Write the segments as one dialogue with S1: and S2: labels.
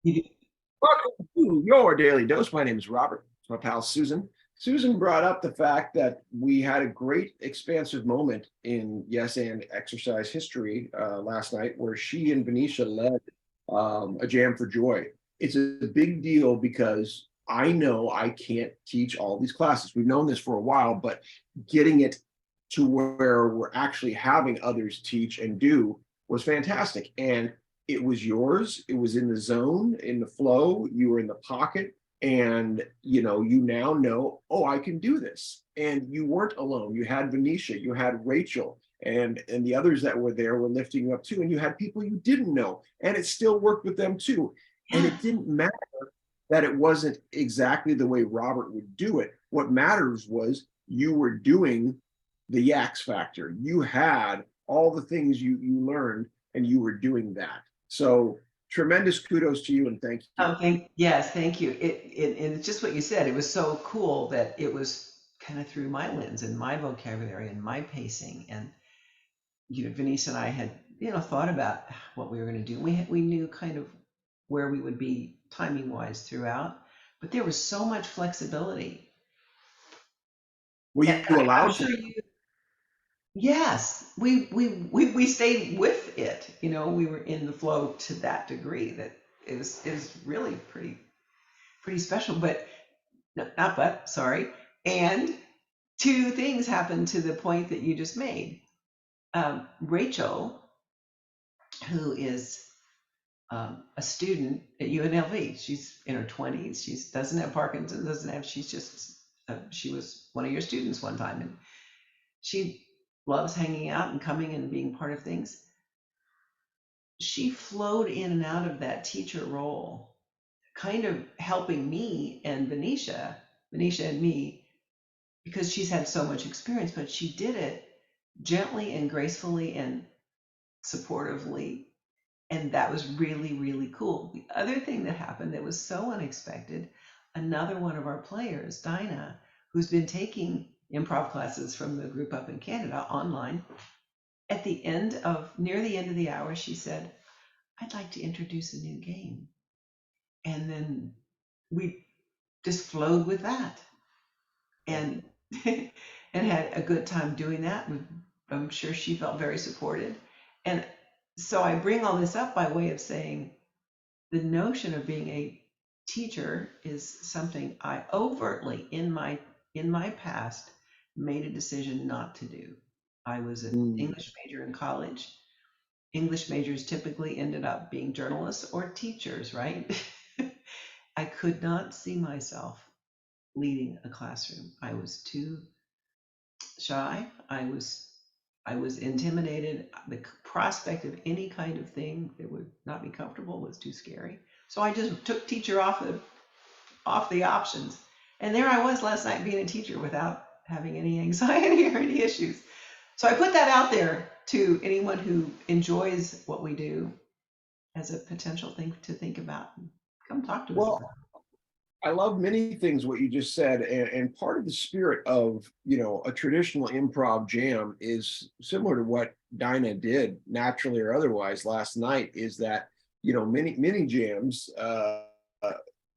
S1: You do.
S2: Welcome to your daily dose. My name is Robert. It's my pal Susan. Susan brought up the fact that we had a great expansive moment in Yes and Exercise history last night where she and Venetia led a Jam for Joy. It's a big deal because I know I can't teach all these classes. We've known this for a while, but getting it to where we're actually having others teach and do was fantastic. And it was yours. It was in the zone, in the flow. You were in the pocket, and you now know, oh, I can do this. And you weren't alone. You had Venetia, you had Rachel, and the others that were there were lifting you up too. And you had people you didn't know, and it still worked with them too. And
S1: Yeah.
S2: it didn't matter that it wasn't exactly the way Robert would do it. What matters was you were doing the Yaks factor. You had all the things you learned, and you were doing that. So tremendous kudos to you and thank you.
S1: Yes, thank you. And it's just what you said. It was so cool that it was kind of through my lens and my vocabulary and my pacing. And, Venice and I had, thought about what we were going to do. We knew kind of where we would be timing wise throughout, but there was so much flexibility.
S2: Were
S1: And
S2: you
S1: I'm
S2: allowed to?
S1: sure yes, we stayed with it. We were in the flow to that degree that is really pretty special. But no, not but sorry. And two things happened to the point that you just made. Rachel, who is a student at UNLV, she's in her 20s. She doesn't have Parkinson, doesn't have. She's just she was one of your students one time, and she loves hanging out and coming and being part of things. She flowed in and out of that teacher role, kind of helping me and Venetia and me, because she's had so much experience, but she did it gently and gracefully and supportively. And that was really, really cool. The other thing that happened that was so unexpected, another one of our players, Dinah, who's been taking improv classes from the group up in Canada online, at the end of near the end of the hour, she said, I'd like to introduce a new game. And then we just flowed with that and and had a good time doing that. I'm sure she felt very supported. And so I bring all this up by way of saying the notion of being a teacher is something I overtly in my past made a decision not to do. I was an
S2: Mm.
S1: English major in college. English majors typically ended up being journalists or teachers, right? I could not see myself leading a classroom. I was too shy. I was intimidated. The prospect of any kind of thing that would not be comfortable was too scary. So I just took teacher off the options. And there I was last night being a teacher without having any anxiety or any issues. So I put that out there to anyone who enjoys what we do as a potential thing to think about. Come talk to us
S2: Well,
S1: about
S2: I love many things what you just said, and part of the spirit of a traditional improv jam is similar to what Dinah did, naturally or otherwise, last night. Is that many jams,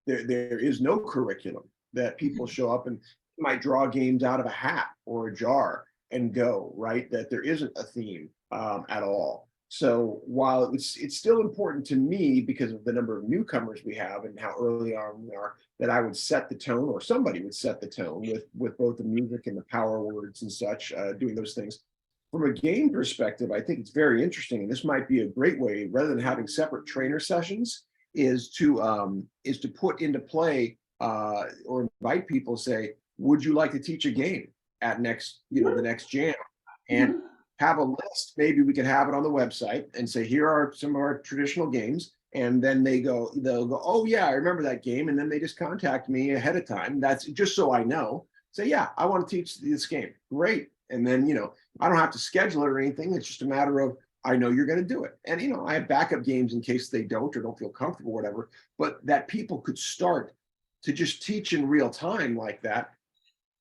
S2: there is no curriculum that people show up and might draw games out of a hat or a jar and go right. That there isn't a theme at all. So while it's still important to me because of the number of newcomers we have and how early on we are, that I would set the tone, or somebody would set the tone with both the music and the power words and such, doing those things. From a game perspective, I think it's very interesting, and this might be a great way, rather than having separate trainer sessions, is to put into play or invite people. Say, would you like to teach a game at the next jam, and
S1: it.
S2: have a list. Maybe we could have it on the website and say, here are some of our traditional games. And then they'll go, oh yeah, I remember that game. And then they just contact me ahead of time. That's just so I know. Say, yeah, I want to teach this game. Great. And then, I don't have to schedule it or anything. It's just a matter of, I know you're going to do it. And, I have backup games in case they don't or don't feel comfortable, or whatever, but that people could start to just teach in real time like that.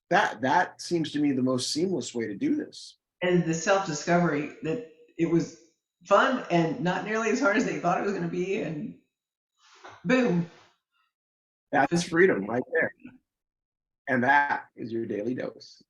S2: That seems to me the most seamless way to do this.
S1: And the self-discovery that it was fun and not nearly as hard as they thought it was going to be, and Boom.
S2: That's freedom right there. And that is your daily dose.